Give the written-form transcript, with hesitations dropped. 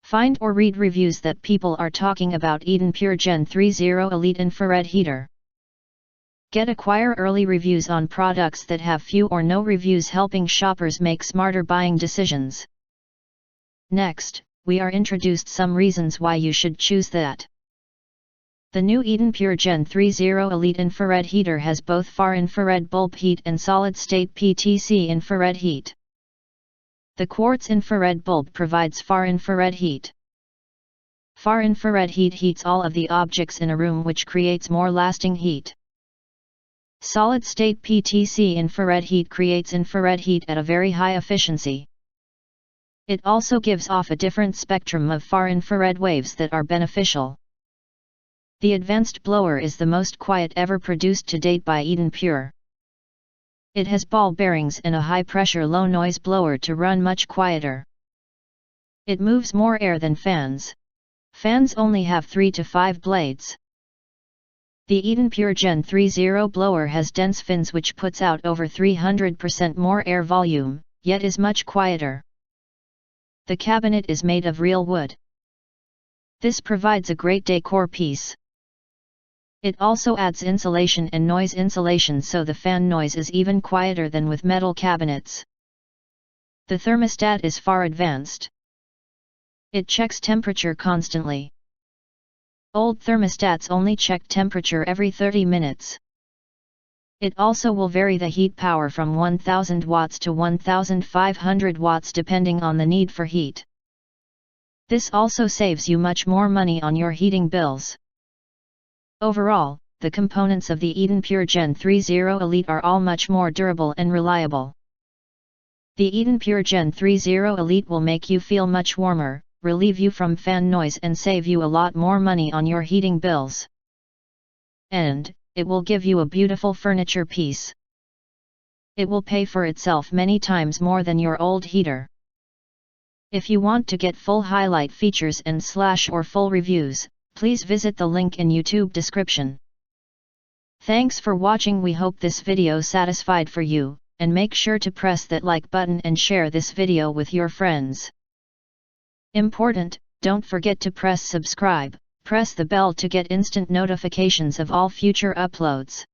Find or read reviews that people are talking about EdenPURE Gen30 Elite Infrared Heater. Acquire early reviews on products that have few or no reviews, helping shoppers make smarter buying decisions. Next, we are introduced some reasons why you should choose that. The new EdenPURE Gen30 Elite Infrared Heater has both far infrared bulb heat and solid-state PTC infrared heat. The quartz infrared bulb provides far infrared heat. Far infrared heat heats all of the objects in a room, which creates more lasting heat. Solid-state PTC infrared heat creates infrared heat at a very high efficiency. It also gives off a different spectrum of far infrared waves that are beneficial. The advanced blower is the most quiet ever produced to date by EdenPURE. It has ball bearings and a high-pressure low-noise blower to run much quieter. It moves more air than fans. Fans only have 3 to 5 blades. The EdenPURE Gen30 blower has dense fins which puts out over 300% more air volume, yet is much quieter. The cabinet is made of real wood. This provides a great decor piece. It also adds insulation and noise insulation, so the fan noise is even quieter than with metal cabinets. The thermostat is far advanced. It checks temperature constantly. Old thermostats only check temperature every 30 minutes. It also will vary the heat power from 1000 watts to 1500 watts depending on the need for heat. This also saves you much more money on your heating bills. Overall, the components of the EdenPURE Gen30 Elite are all much more durable and reliable. The EdenPURE Gen30 Elite will make you feel much warmer, relieve you from fan noise and save you a lot more money on your heating bills. And, it will give you a beautiful furniture piece. It will pay for itself many times more than your old heater. If you want to get full highlight features and / or full reviews, please visit the link in YouTube description. Thanks for watching. We hope this video satisfied for you, and make sure to press that like button and share this video with your friends. Important, don't forget to press subscribe, press the bell to get instant notifications of all future uploads.